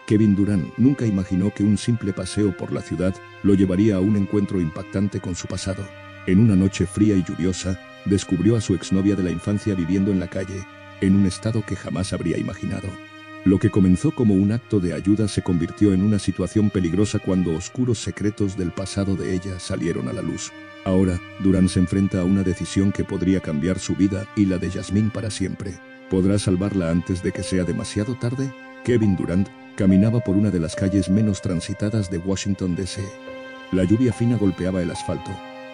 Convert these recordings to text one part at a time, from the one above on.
Kevin Durant nunca imaginó que un simple paseo por la ciudad lo llevaría a un encuentro impactante con su pasado. En una noche fría y lluviosa, descubrió a su exnovia de la infancia viviendo en la calle, en un estado que jamás habría imaginado. Lo que comenzó como un acto de ayuda se convirtió en una situación peligrosa cuando oscuros secretos del pasado de ella salieron a la luz. Ahora, Durant se enfrenta a una decisión que podría cambiar su vida y la de Jasmine para siempre. ¿Podrá salvarla antes de que sea demasiado tarde? Kevin Durant caminaba por una de las calles menos transitadas de Washington, D.C. La lluvia fina golpeaba el asfalto,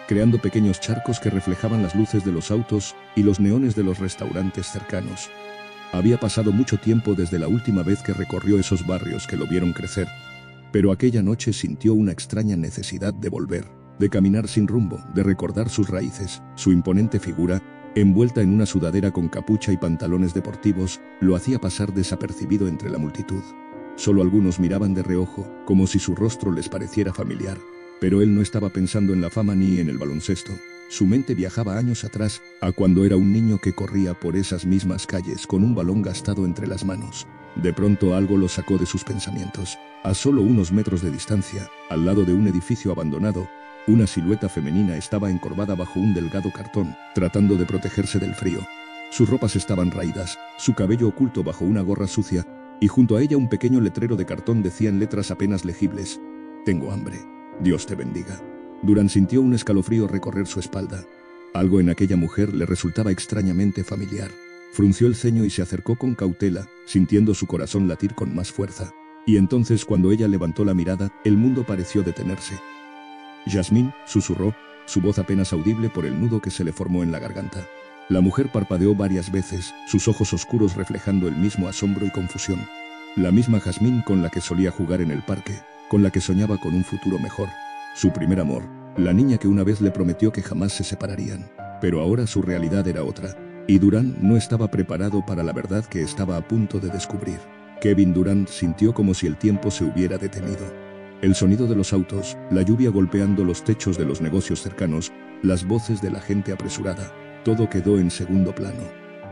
creando pequeños charcos que reflejaban las luces de los autos y los neones de los restaurantes cercanos. Había pasado mucho tiempo desde la última vez que recorrió esos barrios que lo vieron crecer, pero aquella noche sintió una extraña necesidad de volver, de caminar sin rumbo, de recordar sus raíces. Su imponente figura, envuelta en una sudadera con capucha y pantalones deportivos, lo hacía pasar desapercibido entre la multitud. Solo algunos miraban de reojo, como si su rostro les pareciera familiar. Pero él no estaba pensando en la fama ni en el baloncesto. Su mente viajaba años atrás, a cuando era un niño que corría por esas mismas calles con un balón gastado entre las manos. De pronto algo lo sacó de sus pensamientos. A solo unos metros de distancia, al lado de un edificio abandonado, una silueta femenina estaba encorvada bajo un delgado cartón, tratando de protegerse del frío. Sus ropas estaban raídas, su cabello oculto bajo una gorra sucia, y junto a ella un pequeño letrero de cartón decía en letras apenas legibles: «Tengo hambre. Dios te bendiga». Durant sintió un escalofrío recorrer su espalda. Algo en aquella mujer le resultaba extrañamente familiar. Frunció el ceño y se acercó con cautela, sintiendo su corazón latir con más fuerza. Y entonces, cuando ella levantó la mirada, el mundo pareció detenerse. «Jasmine», susurró, su voz apenas audible por el nudo que se le formó en la garganta. La mujer parpadeó varias veces, sus ojos oscuros reflejando el mismo asombro y confusión. La misma Jasmine con la que solía jugar en el parque, con la que soñaba con un futuro mejor. Su primer amor, la niña que una vez le prometió que jamás se separarían. Pero ahora su realidad era otra, y Durant no estaba preparado para la verdad que estaba a punto de descubrir. Kevin Durant sintió como si el tiempo se hubiera detenido. El sonido de los autos, la lluvia golpeando los techos de los negocios cercanos, las voces de la gente apresurada, todo quedó en segundo plano.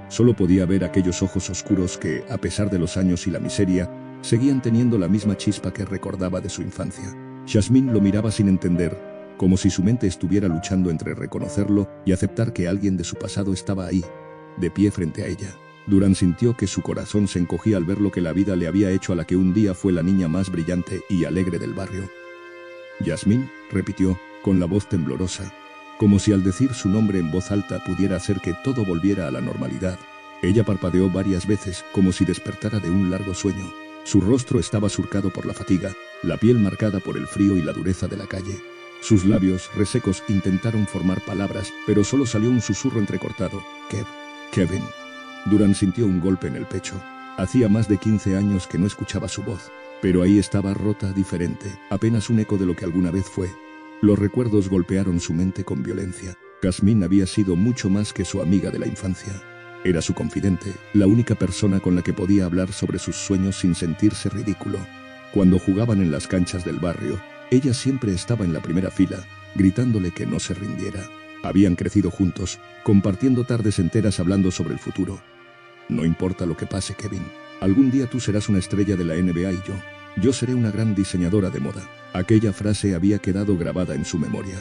Solo podía ver aquellos ojos oscuros que, a pesar de los años y la miseria, seguían teniendo la misma chispa que recordaba de su infancia. Jasmine lo miraba sin entender, como si su mente estuviera luchando entre reconocerlo y aceptar que alguien de su pasado estaba ahí, de pie frente a ella. Durant sintió que su corazón se encogía al ver lo que la vida le había hecho a la que un día fue la niña más brillante y alegre del barrio. «Jasmine», repitió, con la voz temblorosa, como si al decir su nombre en voz alta pudiera hacer que todo volviera a la normalidad. Ella parpadeó varias veces, como si despertara de un largo sueño. Su rostro estaba surcado por la fatiga, la piel marcada por el frío y la dureza de la calle. Sus labios, resecos, intentaron formar palabras, pero solo salió un susurro entrecortado: Kevin. Durant sintió un golpe en el pecho. Hacía más de 15 años que no escuchaba su voz, pero ahí estaba, rota, diferente, apenas un eco de lo que alguna vez fue. Los recuerdos golpearon su mente con violencia. Jasmine había sido mucho más que su amiga de la infancia. Era su confidente, la única persona con la que podía hablar sobre sus sueños sin sentirse ridículo. Cuando jugaban en las canchas del barrio, ella siempre estaba en la primera fila, gritándole que no se rindiera. Habían crecido juntos, compartiendo tardes enteras hablando sobre el futuro. «No importa lo que pase, Kevin. Algún día tú serás una estrella de la NBA y yo seré una gran diseñadora de moda». Aquella frase había quedado grabada en su memoria.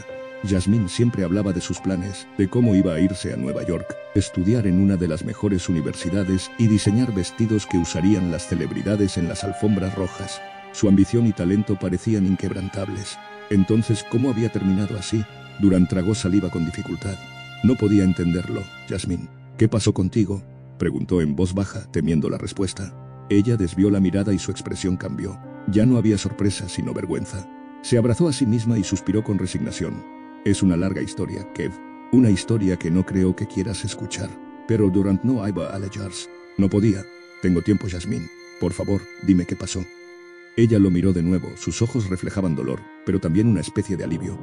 Jasmine siempre hablaba de sus planes, de cómo iba a irse a Nueva York, estudiar en una de las mejores universidades y diseñar vestidos que usarían las celebridades en las alfombras rojas. Su ambición y talento parecían inquebrantables. Entonces, ¿cómo había terminado así? Durant tragó saliva con dificultad. No podía entenderlo. «Jasmine, ¿qué pasó contigo?», preguntó en voz baja, temiendo la respuesta. Ella desvió la mirada y su expresión cambió. Ya no había sorpresa, sino vergüenza. Se abrazó a sí misma y suspiró con resignación. «Es una larga historia, Kev. Una historia que no creo que quieras escuchar. Pero Durant no iba a alejarse. No podía. Tengo tiempo, Jasmine. Por favor, dime qué pasó». Ella lo miró de nuevo, sus ojos reflejaban dolor, pero también una especie de alivio.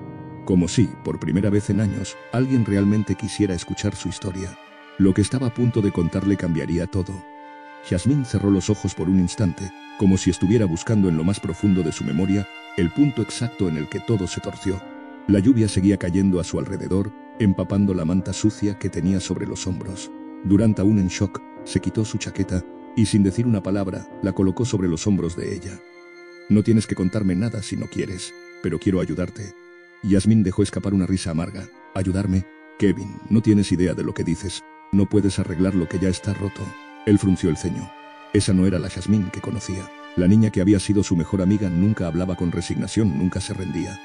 Como si, por primera vez en años, alguien realmente quisiera escuchar su historia. Lo que estaba a punto de contarle cambiaría todo. Jasmine cerró los ojos por un instante, como si estuviera buscando en lo más profundo de su memoria el punto exacto en el que todo se torció. La lluvia seguía cayendo a su alrededor, empapando la manta sucia que tenía sobre los hombros. Durant, aún en shock, se quitó su chaqueta y sin decir una palabra, la colocó sobre los hombros de ella. No tienes que contarme nada si no quieres, pero quiero ayudarte. Yasmín dejó escapar una risa amarga. ¿Ayudarme? Kevin, no tienes idea de lo que dices. No puedes arreglar lo que ya está roto. Él frunció el ceño. Esa no era la Yasmín que conocía. La niña que había sido su mejor amiga nunca hablaba con resignación, nunca se rendía.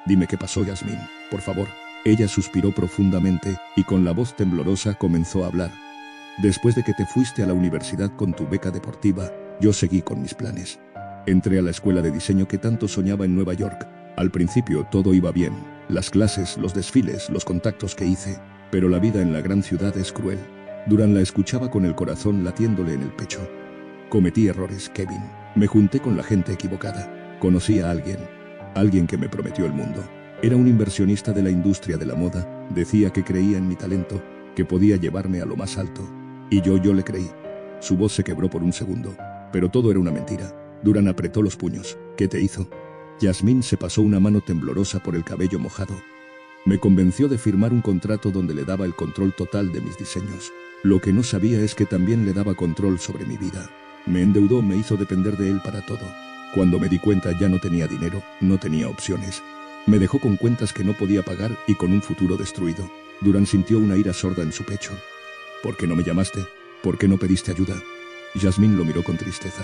Dime qué pasó, Yasmín, por favor. Ella suspiró profundamente y con la voz temblorosa comenzó a hablar. Después de que te fuiste a la universidad con tu beca deportiva, yo seguí con mis planes. Entré a la escuela de diseño que tanto soñaba en Nueva York. Al principio todo iba bien, las clases, los desfiles, los contactos que hice, pero la vida en la gran ciudad es cruel. Durán la escuchaba con el corazón latiéndole en el pecho. Cometí errores, Kevin. Me junté con la gente equivocada. Conocí a alguien que me prometió el mundo. Era un inversionista de la industria de la moda, decía que creía en mi talento, que podía llevarme a lo más alto. Y yo le creí. Su voz se quebró por un segundo, pero todo era una mentira. Durán apretó los puños. ¿Qué te hizo? Yasmín se pasó una mano temblorosa por el cabello mojado. Me convenció de firmar un contrato donde le daba el control total de mis diseños. Lo que no sabía es que también le daba control sobre mi vida. Me endeudó, me hizo depender de él para todo. Cuando me di cuenta ya no tenía dinero, no tenía opciones. Me dejó con cuentas que no podía pagar y con un futuro destruido. Durán sintió una ira sorda en su pecho. ¿Por qué no me llamaste? ¿Por qué no pediste ayuda? Yasmín lo miró con tristeza.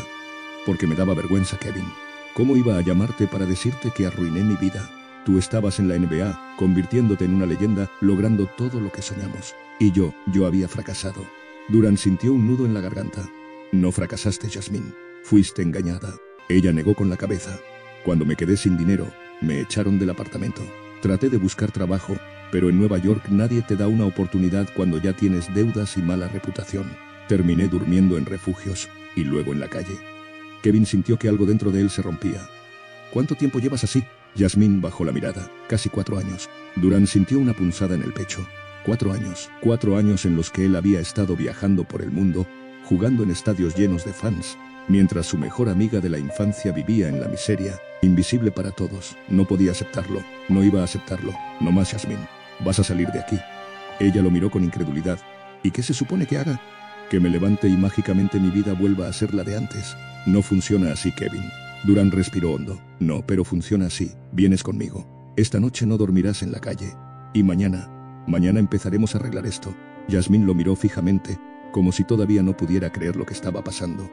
Porque me daba vergüenza, Kevin. ¿Cómo iba a llamarte para decirte que arruiné mi vida? Tú estabas en la NBA, convirtiéndote en una leyenda, logrando todo lo que soñamos. Y yo había fracasado. Durán sintió un nudo en la garganta. No fracasaste, Yasmín. Fuiste engañada. Ella negó con la cabeza. Cuando me quedé sin dinero, me echaron del apartamento. Traté de buscar trabajo, pero en Nueva York nadie te da una oportunidad cuando ya tienes deudas y mala reputación. Terminé durmiendo en refugios y luego en la calle. Kevin sintió que algo dentro de él se rompía. ¿Cuánto tiempo llevas así? Yasmín bajó la mirada. Casi 4 años. Durán sintió una punzada en el pecho. 4 años. 4 años en los que él había estado viajando por el mundo, jugando en estadios llenos de fans, mientras su mejor amiga de la infancia vivía en la miseria, invisible para todos. No podía aceptarlo. No iba a aceptarlo. No más, Yasmín. Vas a salir de aquí. Ella lo miró con incredulidad. ¿Y qué se supone que haga? Que me levante y mágicamente mi vida vuelva a ser la de antes. No funciona así, Kevin. Durán respiró hondo. No, pero funciona así. Vienes conmigo. Esta noche no dormirás en la calle. Y mañana empezaremos a arreglar esto. Yasmín lo miró fijamente, como si todavía no pudiera creer lo que estaba pasando.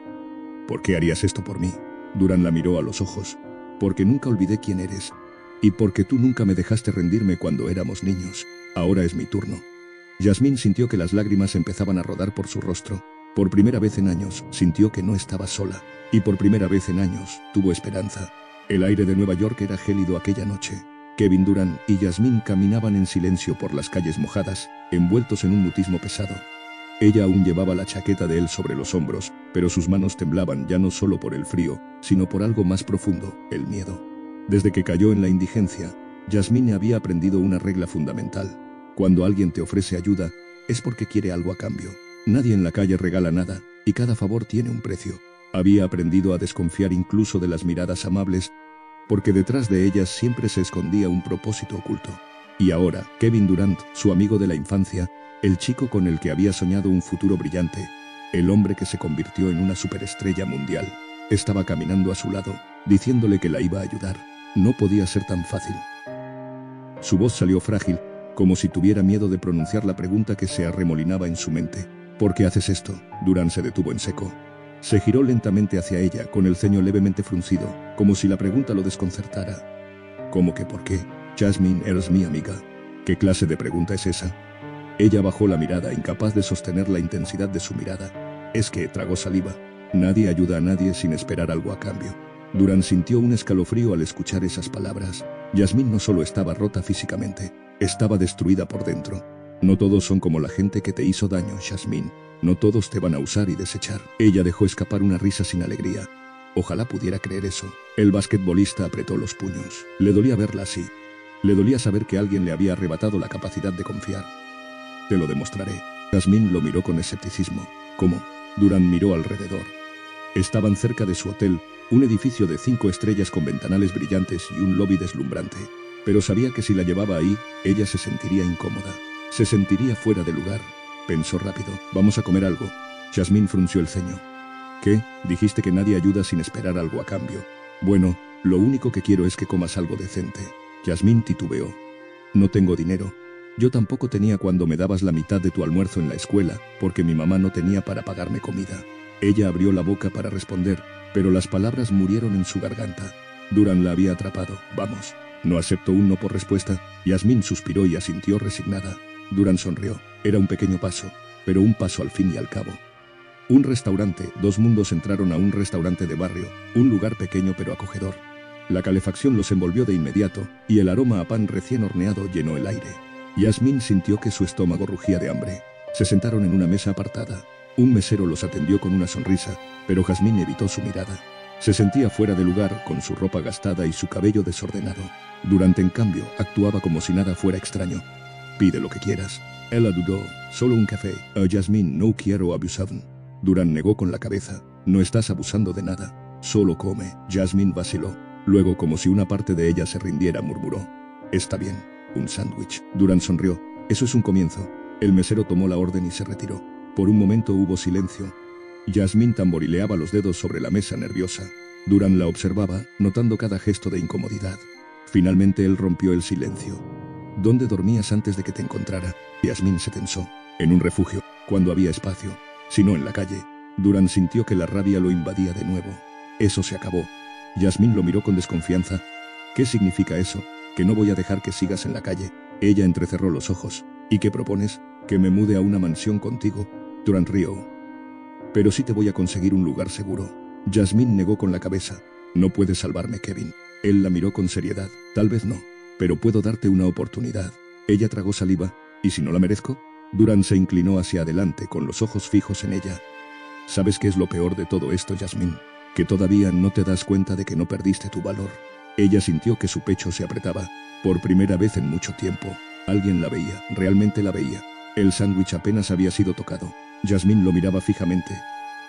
¿Por qué harías esto por mí? Durán la miró a los ojos. Porque nunca olvidé quién eres. Y porque tú nunca me dejaste rendirme cuando éramos niños. Ahora es mi turno. Yasmín sintió que las lágrimas empezaban a rodar por su rostro. Por primera vez en años, sintió que no estaba sola. Y por primera vez en años, tuvo esperanza. El aire de Nueva York era gélido aquella noche. Kevin Durán y Yasmín caminaban en silencio por las calles mojadas, envueltos en un mutismo pesado. Ella aún llevaba la chaqueta de él sobre los hombros, pero sus manos temblaban ya no solo por el frío, sino por algo más profundo, el miedo. Desde que cayó en la indigencia, Yasmín había aprendido una regla fundamental. Cuando alguien te ofrece ayuda, es porque quiere algo a cambio. Nadie en la calle regala nada, y cada favor tiene un precio. Había aprendido a desconfiar incluso de las miradas amables, porque detrás de ellas siempre se escondía un propósito oculto. Y ahora, Kevin Durant, su amigo de la infancia, el chico con el que había soñado un futuro brillante, el hombre que se convirtió en una superestrella mundial, estaba caminando a su lado, diciéndole que la iba a ayudar. No podía ser tan fácil. Su voz salió frágil, como si tuviera miedo de pronunciar la pregunta que se arremolinaba en su mente. ¿Por qué haces esto? Durán se detuvo en seco. Se giró lentamente hacia ella, con el ceño levemente fruncido, como si la pregunta lo desconcertara. ¿Cómo que por qué? Yasmín, eres mi amiga. ¿Qué clase de pregunta es esa? Ella bajó la mirada, incapaz de sostener la intensidad de su mirada. Es que tragó saliva. Nadie ayuda a nadie sin esperar algo a cambio. Durán sintió un escalofrío al escuchar esas palabras. Yasmín no solo estaba rota físicamente, estaba destruida por dentro. No todos son como la gente que te hizo daño, Yasmín. No todos te van a usar y desechar. Ella dejó escapar una risa sin alegría. Ojalá pudiera creer eso. El basquetbolista apretó los puños. Le dolía verla así. Le dolía saber que alguien le había arrebatado la capacidad de confiar. Te lo demostraré. Yasmín lo miró con escepticismo. ¿Cómo? Durán miró alrededor. Estaban cerca de su hotel, un edificio de 5 estrellas con ventanales brillantes y un lobby deslumbrante. Pero sabía que si la llevaba ahí, ella se sentiría incómoda. Se sentiría fuera de lugar. Pensó rápido. Vamos a comer algo. Yasmín frunció el ceño. ¿Qué? Dijiste que nadie ayuda sin esperar algo a cambio. Bueno, lo único que quiero es que comas algo decente. Yasmín titubeó. No tengo dinero. Yo tampoco tenía cuando me dabas la mitad de tu almuerzo en la escuela, porque mi mamá no tenía para pagarme comida. Ella abrió la boca para responder, pero las palabras murieron en su garganta. Duran la había atrapado. Vamos. No aceptó un no por respuesta. Yasmín suspiró y asintió resignada. Duran sonrió. Era un pequeño paso, pero un paso al fin y al cabo. Un restaurante. Dos mundos entraron a un restaurante de barrio, un lugar pequeño pero acogedor. La calefacción los envolvió de inmediato, y el aroma a pan recién horneado llenó el aire. Yasmín sintió que su estómago rugía de hambre. Se sentaron en una mesa apartada. Un mesero los atendió con una sonrisa, pero Yasmín evitó su mirada. Se sentía fuera de lugar, con su ropa gastada y su cabello desordenado. Durant, en cambio, actuaba como si nada fuera extraño. Pide lo que quieras. Ella dudó. Solo un café. Yasmín, no quiero abusar. Durant negó con la cabeza. No estás abusando de nada. Solo come. Yasmín vaciló. Luego, como si una parte de ella se rindiera, murmuró. Está bien. Un sándwich. Durant sonrió. Eso es un comienzo. El mesero tomó la orden y se retiró. Por un momento hubo silencio. Yasmín tamborileaba los dedos sobre la mesa nerviosa. Durant la observaba, notando cada gesto de incomodidad. Finalmente él rompió el silencio. ¿Dónde dormías antes de que te encontrara? Yasmín se tensó. En un refugio, cuando había espacio. Si no en la calle. Durant sintió que la rabia lo invadía de nuevo. Eso se acabó. Yasmín lo miró con desconfianza. ¿Qué significa eso? Que no voy a dejar que sigas en la calle. Ella entrecerró los ojos. ¿Y qué propones? ¿Que me mude a una mansión contigo? Durant rió. Pero sí te voy a conseguir un lugar seguro. Yasmín negó con la cabeza. No puedes salvarme, Kevin. Él la miró con seriedad. Tal vez no. Pero puedo darte una oportunidad. Ella tragó saliva. ¿Y si no la merezco? Durant se inclinó hacia adelante con los ojos fijos en ella. ¿Sabes qué es lo peor de todo esto, Yasmín? Que todavía no te das cuenta de que no perdiste tu valor. Ella sintió que su pecho se apretaba. Por primera vez en mucho tiempo. Alguien la veía, realmente la veía. El sándwich apenas había sido tocado. Yasmín lo miraba fijamente,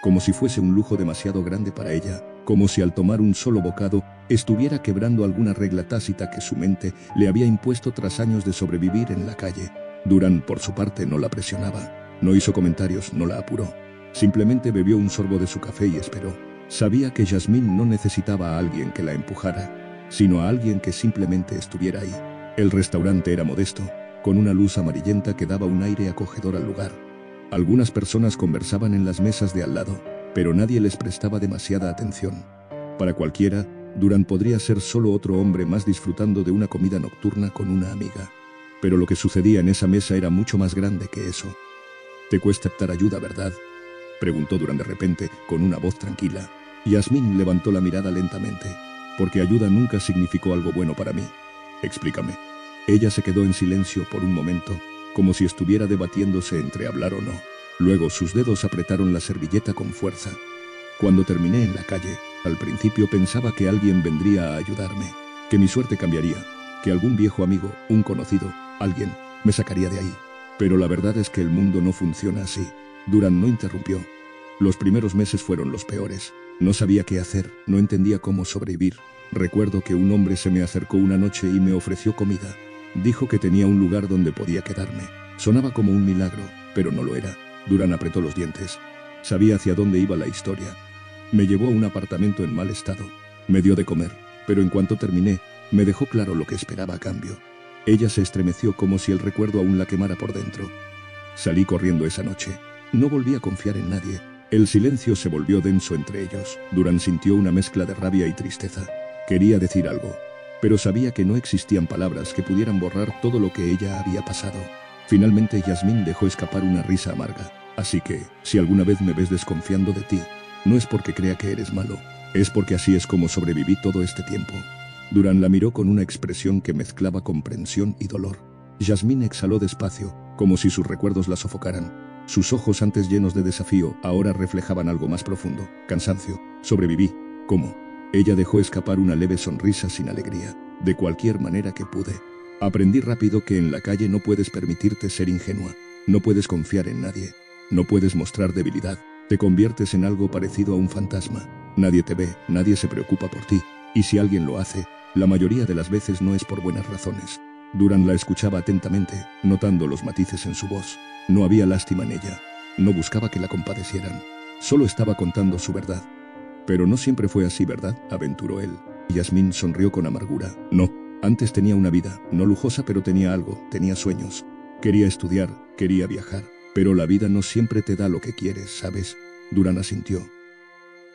como si fuese un lujo demasiado grande para ella, como si al tomar un solo bocado, estuviera quebrando alguna regla tácita que su mente le había impuesto tras años de sobrevivir en la calle. Durant, por su parte, no la presionaba. No hizo comentarios, no la apuró. Simplemente bebió un sorbo de su café y esperó. Sabía que Yasmín no necesitaba a alguien que la empujara, sino a alguien que simplemente estuviera ahí. El restaurante era modesto, con una luz amarillenta que daba un aire acogedor al lugar. Algunas personas conversaban en las mesas de al lado, pero nadie les prestaba demasiada atención. Para cualquiera, Durant podría ser solo otro hombre más disfrutando de una comida nocturna con una amiga. Pero lo que sucedía en esa mesa era mucho más grande que eso. ¿Te cuesta aceptar ayuda, verdad?, preguntó Durant de repente, con una voz tranquila. Yasmín levantó la mirada lentamente. Porque ayuda nunca significó algo bueno para mí. Explícame. Ella se quedó en silencio por un momento, como si estuviera debatiéndose entre hablar o no. Luego sus dedos apretaron la servilleta con fuerza. Cuando terminé en la calle, al principio pensaba que alguien vendría a ayudarme, que mi suerte cambiaría, que algún viejo amigo, un conocido, alguien, me sacaría de ahí. Pero la verdad es que el mundo no funciona así. Durant no interrumpió. Los primeros meses fueron los peores. No sabía qué hacer, no entendía cómo sobrevivir. Recuerdo que un hombre se me acercó una noche y me ofreció comida. Dijo que tenía un lugar donde podía quedarme. Sonaba como un milagro, pero no lo era. Durant apretó los dientes. Sabía hacia dónde iba la historia. Me llevó a un apartamento en mal estado. Me dio de comer, pero en cuanto terminé, me dejó claro lo que esperaba a cambio. Ella se estremeció como si el recuerdo aún la quemara por dentro. Salí corriendo esa noche. No volví a confiar en nadie. El silencio se volvió denso entre ellos. Durant sintió una mezcla de rabia y tristeza. Quería decir algo, pero sabía que no existían palabras que pudieran borrar todo lo que ella había pasado. Finalmente Yasmín dejó escapar una risa amarga. Así que, si alguna vez me ves desconfiando de ti, no es porque crea que eres malo, es porque así es como sobreviví todo este tiempo. Durant la miró con una expresión que mezclaba comprensión y dolor. Yasmín exhaló despacio, como si sus recuerdos la sofocaran. Sus ojos, antes llenos de desafío, ahora reflejaban algo más profundo. Cansancio. Sobreviví. ¿Cómo? Ella dejó escapar una leve sonrisa sin alegría. De cualquier manera que pude. Aprendí rápido que en la calle no puedes permitirte ser ingenua. No puedes confiar en nadie. No puedes mostrar debilidad. Te conviertes en algo parecido a un fantasma. Nadie te ve, nadie se preocupa por ti. Y si alguien lo hace, la mayoría de las veces no es por buenas razones. Durant la escuchaba atentamente, notando los matices en su voz. No había lástima en ella. No buscaba que la compadecieran. Solo estaba contando su verdad. Pero no siempre fue así, ¿verdad?, aventuró él. Yasmín sonrió con amargura. No, antes tenía una vida, no lujosa, pero tenía algo, tenía sueños. Quería estudiar, quería viajar. Pero la vida no siempre te da lo que quieres, ¿sabes? Durán asintió.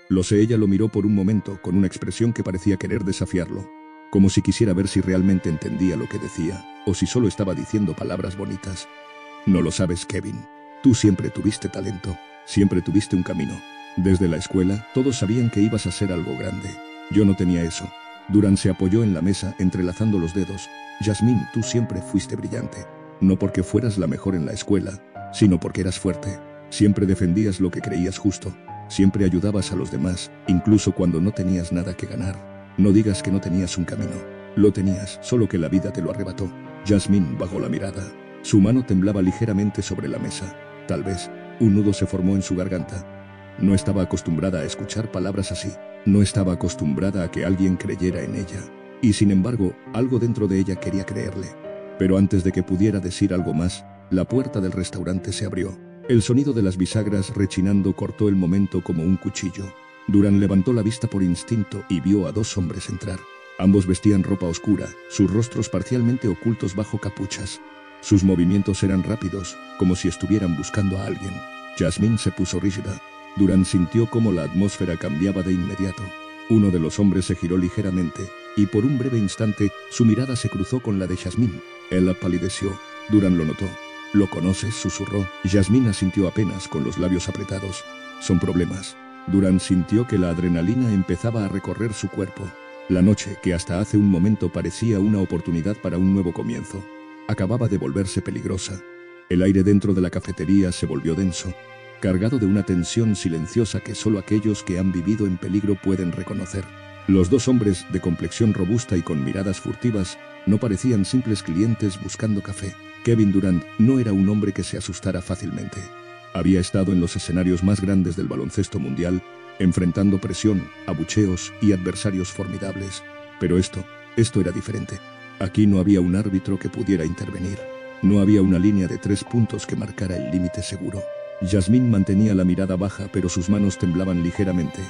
Lo sé. Ella lo miró por un momento, con una expresión que parecía querer desafiarlo. Como si quisiera ver si realmente entendía lo que decía, o si solo estaba diciendo palabras bonitas. No lo sabes, Kevin. Tú siempre tuviste talento, siempre tuviste un camino. Desde la escuela, todos sabían que ibas a ser algo grande. Yo no tenía eso. Durán se apoyó en la mesa, entrelazando los dedos. Yasmín, tú siempre fuiste brillante. No porque fueras la mejor en la escuela, sino porque eras fuerte. Siempre defendías lo que creías justo. Siempre ayudabas a los demás, incluso cuando no tenías nada que ganar. No digas que no tenías un camino. Lo tenías, solo que la vida te lo arrebató. Yasmín bajó la mirada. Su mano temblaba ligeramente sobre la mesa. Tal vez, un nudo se formó en su garganta. No estaba acostumbrada a escuchar palabras así. No estaba acostumbrada a que alguien creyera en ella. Y sin embargo, algo dentro de ella quería creerle. Pero antes de que pudiera decir algo más, la puerta del restaurante se abrió. El sonido de las bisagras rechinando cortó el momento como un cuchillo. Durán levantó la vista por instinto y vio a dos hombres entrar. Ambos vestían ropa oscura, sus rostros parcialmente ocultos bajo capuchas. Sus movimientos eran rápidos, como si estuvieran buscando a alguien. Yasmín se puso rígida. Durán sintió cómo la atmósfera cambiaba de inmediato. Uno de los hombres se giró ligeramente, y por un breve instante, su mirada se cruzó con la de Yasmín. Él palideció. Durán lo notó. ¿Lo conoces?, susurró. Yasmín asintió apenas, con los labios apretados. Son problemas. Durán sintió que la adrenalina empezaba a recorrer su cuerpo. La noche, que hasta hace un momento parecía una oportunidad para un nuevo comienzo, acababa de volverse peligrosa. El aire dentro de la cafetería se volvió denso, cargado de una tensión silenciosa que solo aquellos que han vivido en peligro pueden reconocer. Los dos hombres, de complexión robusta y con miradas furtivas, no parecían simples clientes buscando café. Kevin Durant no era un hombre que se asustara fácilmente. Había estado en los escenarios más grandes del baloncesto mundial, enfrentando presión, abucheos y adversarios formidables. Pero esto era diferente. Aquí no había un árbitro que pudiera intervenir. No había una línea de 3 puntos que marcara el límite seguro. Yasmín mantenía la mirada baja, pero sus manos temblaban ligeramente.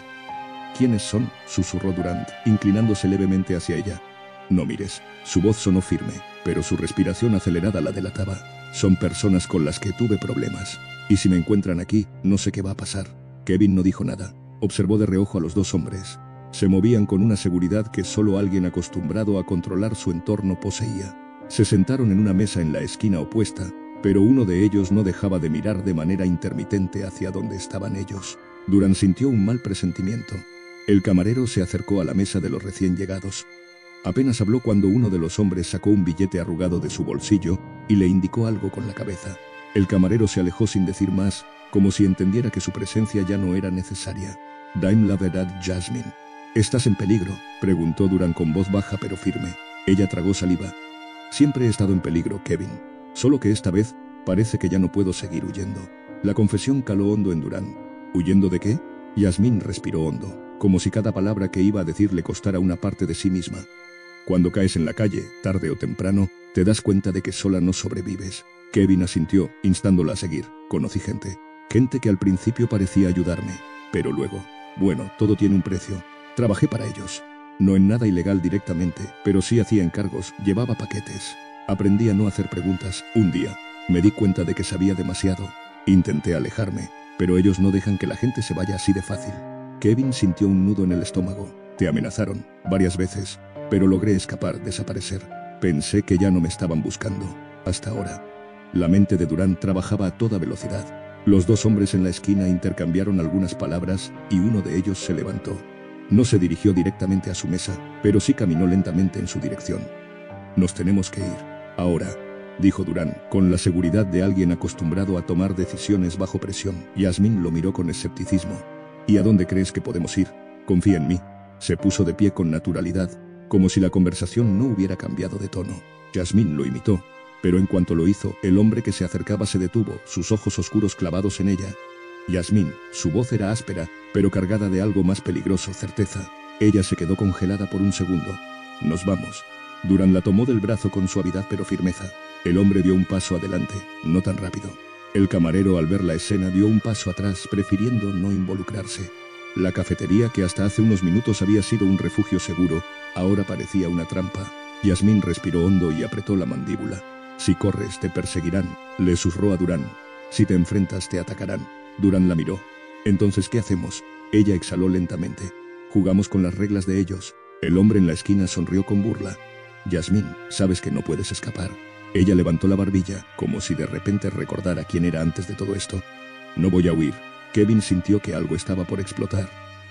¿Quiénes son?, susurró Durant, inclinándose levemente hacia ella. No mires. Su voz sonó firme, pero su respiración acelerada la delataba. Son personas con las que tuve problemas. Y si me encuentran aquí, no sé qué va a pasar. Kevin no dijo nada. Observó de reojo a los dos hombres. Se movían con una seguridad que solo alguien acostumbrado a controlar su entorno poseía. Se sentaron en una mesa en la esquina opuesta, pero uno de ellos no dejaba de mirar de manera intermitente hacia donde estaban ellos. Durán sintió un mal presentimiento. El camarero se acercó a la mesa de los recién llegados. Apenas habló cuando uno de los hombres sacó un billete arrugado de su bolsillo y le indicó algo con la cabeza. El camarero se alejó sin decir más, como si entendiera que su presencia ya no era necesaria. «Dime la verdad, Yasmín. ¿Estás en peligro?», preguntó Durán con voz baja pero firme. Ella tragó saliva. «Siempre he estado en peligro, Kevin. Solo que esta vez parece que ya no puedo seguir huyendo». La confesión caló hondo en Durán. ¿Huyendo de qué? Yasmín respiró hondo, como si cada palabra que iba a decir le costara una parte de sí misma. Cuando caes en la calle, tarde o temprano, te das cuenta de que sola no sobrevives. Kevin asintió, instándola a seguir. Conocí gente que al principio parecía ayudarme, pero luego, bueno, todo tiene un precio. Trabajé para ellos. No en nada ilegal directamente, pero sí hacía encargos, llevaba paquetes. Aprendí a no hacer preguntas. Un día, me di cuenta de que sabía demasiado. Intenté alejarme, pero ellos no dejan que la gente se vaya así de fácil. Kevin sintió un nudo en el estómago. Te amenazaron, varias veces, pero logré escapar, desaparecer. Pensé que ya no me estaban buscando. Hasta ahora. La mente de Durán trabajaba a toda velocidad. Los dos hombres en la esquina intercambiaron algunas palabras y uno de ellos se levantó. No se dirigió directamente a su mesa, pero sí caminó lentamente en su dirección. «Nos tenemos que ir. Ahora», dijo Durán, con la seguridad de alguien acostumbrado a tomar decisiones bajo presión. Yasmín lo miró con escepticismo. «¿Y a dónde crees que podemos ir? Confía en mí». Se puso de pie con naturalidad, como si la conversación no hubiera cambiado de tono. Yasmín lo imitó, pero en cuanto lo hizo, el hombre que se acercaba se detuvo, sus ojos oscuros clavados en ella. Yasmín, su voz era áspera, pero cargada de algo más peligroso, certeza. Ella se quedó congelada por un segundo. «Nos vamos». Durán la tomó del brazo con suavidad pero firmeza. El hombre dio un paso adelante, no tan rápido. El camarero, al ver la escena, dio un paso atrás, prefiriendo no involucrarse. La cafetería, que hasta hace unos minutos había sido un refugio seguro, ahora parecía una trampa. Yasmín respiró hondo y apretó la mandíbula. Si corres, te perseguirán, le susurró a Durán. Si te enfrentas, te atacarán. Durán la miró. Entonces, ¿qué hacemos? Ella exhaló lentamente. Jugamos con las reglas de ellos. El hombre en la esquina sonrió con burla. Yasmín, sabes que no puedes escapar. Ella levantó la barbilla, como si de repente recordara quién era antes de todo esto. No voy a huir. Kevin sintió que algo estaba por explotar.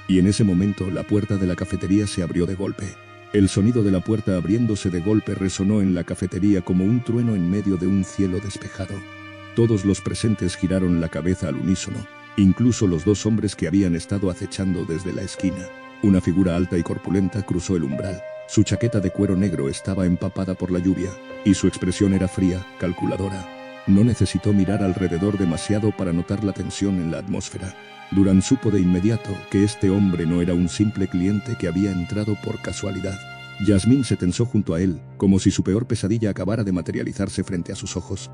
Y en ese momento la puerta de la cafetería se abrió de golpe. El sonido de la puerta abriéndose de golpe resonó en la cafetería como un trueno en medio de un cielo despejado. Todos los presentes giraron la cabeza al unísono, incluso los dos hombres que habían estado acechando desde la esquina. Una figura alta y corpulenta cruzó el umbral. Su chaqueta de cuero negro estaba empapada por la lluvia, y su expresión era fría, calculadora. No necesitó mirar alrededor demasiado para notar la tensión en la atmósfera. Durán supo de inmediato que este hombre no era un simple cliente que había entrado por casualidad. Yasmín se tensó junto a él, como si su peor pesadilla acabara de materializarse frente a sus ojos.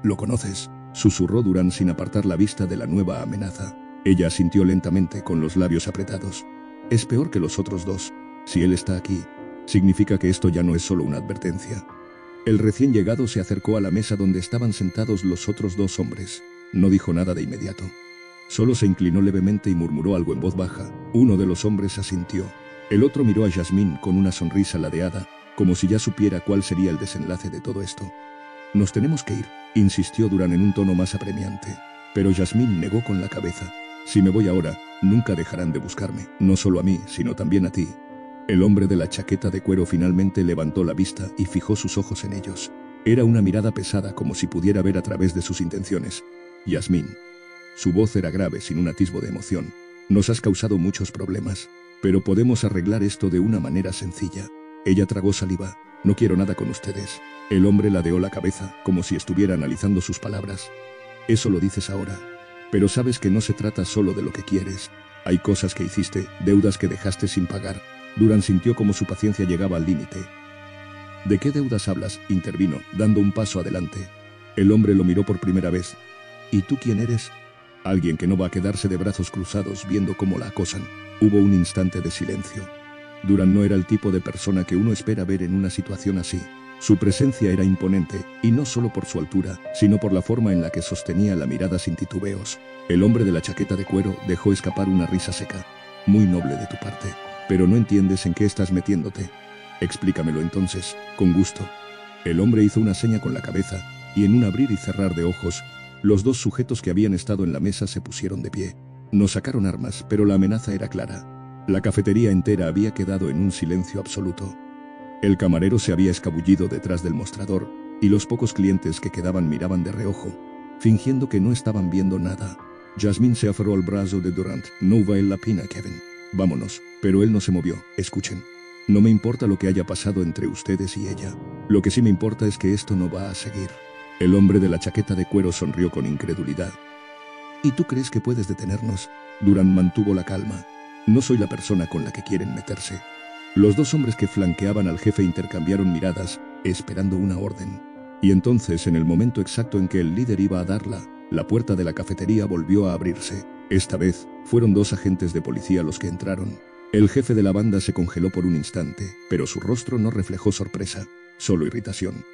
«¿Lo conoces?», susurró Durán sin apartar la vista de la nueva amenaza. Ella asintió lentamente, con los labios apretados. «Es peor que los otros dos. Si él está aquí, significa que esto ya no es solo una advertencia». El recién llegado se acercó a la mesa donde estaban sentados los otros dos hombres. No dijo nada de inmediato. Solo se inclinó levemente y murmuró algo en voz baja. Uno de los hombres asintió. El otro miró a Yasmín con una sonrisa ladeada, como si ya supiera cuál sería el desenlace de todo esto. «Nos tenemos que ir», insistió Durán en un tono más apremiante. Pero Yasmín negó con la cabeza. «Si me voy ahora, nunca dejarán de buscarme, no solo a mí, sino también a ti». El hombre de la chaqueta de cuero finalmente levantó la vista y fijó sus ojos en ellos. Era una mirada pesada, como si pudiera ver a través de sus intenciones. «Yasmín». Su voz era grave, sin un atisbo de emoción. «Nos has causado muchos problemas, pero podemos arreglar esto de una manera sencilla». Ella tragó saliva. «No quiero nada con ustedes». El hombre ladeó la cabeza, como si estuviera analizando sus palabras. «Eso lo dices ahora. Pero sabes que no se trata solo de lo que quieres. Hay cosas que hiciste, deudas que dejaste sin pagar». Durán sintió como su paciencia llegaba al límite. «¿De qué deudas hablas?», intervino, dando un paso adelante. El hombre lo miró por primera vez. «¿Y tú quién eres?». «Alguien que no va a quedarse de brazos cruzados viendo cómo la acosan». Hubo un instante de silencio. Durán no era el tipo de persona que uno espera ver en una situación así. Su presencia era imponente, y no solo por su altura, sino por la forma en la que sostenía la mirada sin titubeos. El hombre de la chaqueta de cuero dejó escapar una risa seca. «Muy noble de tu parte. Pero no entiendes en qué estás metiéndote». «Explícamelo entonces». «Con gusto». El hombre hizo una seña con la cabeza, y en un abrir y cerrar de ojos, los dos sujetos que habían estado en la mesa se pusieron de pie. No sacaron armas, pero la amenaza era clara. La cafetería entera había quedado en un silencio absoluto. El camarero se había escabullido detrás del mostrador, y los pocos clientes que quedaban miraban de reojo, fingiendo que no estaban viendo nada. Yasmín se aferró al brazo de Durant. «No vale la pena, Kevin. Vámonos». Pero él no se movió. «Escuchen. No me importa lo que haya pasado entre ustedes y ella. Lo que sí me importa es que esto no va a seguir». El hombre de la chaqueta de cuero sonrió con incredulidad. «¿Y tú crees que puedes detenernos?». Durán mantuvo la calma. «No soy la persona con la que quieren meterse». Los dos hombres que flanqueaban al jefe intercambiaron miradas, esperando una orden. Y entonces, en el momento exacto en que el líder iba a darla, la puerta de la cafetería volvió a abrirse. Esta vez, fueron dos agentes de policía los que entraron. El jefe de la banda se congeló por un instante, pero su rostro no reflejó sorpresa, solo irritación.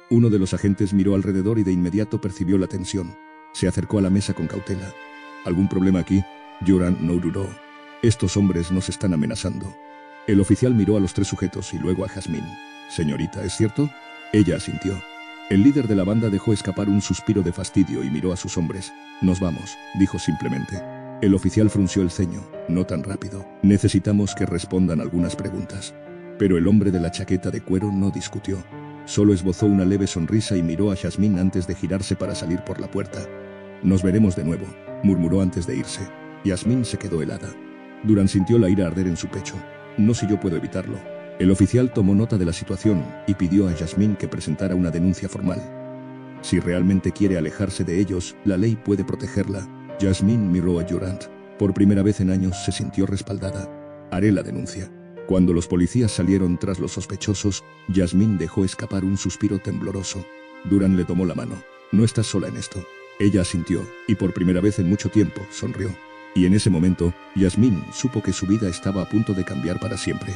Uno de los agentes miró alrededor y de inmediato percibió la tensión. Se acercó a la mesa con cautela. «¿Algún problema aquí?». Durán no dudó. «Estos hombres nos están amenazando». El oficial miró a los tres sujetos y luego a Yasmín. «Señorita, ¿es cierto?». Ella asintió. El líder de la banda dejó escapar un suspiro de fastidio y miró a sus hombres. «Nos vamos», dijo simplemente. El oficial frunció el ceño. «No tan rápido. Necesitamos que respondan algunas preguntas». Pero el hombre de la chaqueta de cuero no discutió. Solo esbozó una leve sonrisa y miró a Yasmín antes de girarse para salir por la puerta. «Nos veremos de nuevo», murmuró antes de irse. Yasmín se quedó helada. Durán sintió la ira arder en su pecho. «No si yo puedo evitarlo». El oficial tomó nota de la situación y pidió a Yasmín que presentara una denuncia formal. Si realmente quiere alejarse de ellos, la ley puede protegerla. Yasmín miró a Durant. Por primera vez en años se sintió respaldada. «Haré la denuncia». Cuando los policías salieron tras los sospechosos, Yasmín dejó escapar un suspiro tembloroso. Durán le tomó la mano. «No estás sola en esto». Ella asintió, y por primera vez en mucho tiempo, sonrió. Y en ese momento, Yasmín supo que su vida estaba a punto de cambiar para siempre.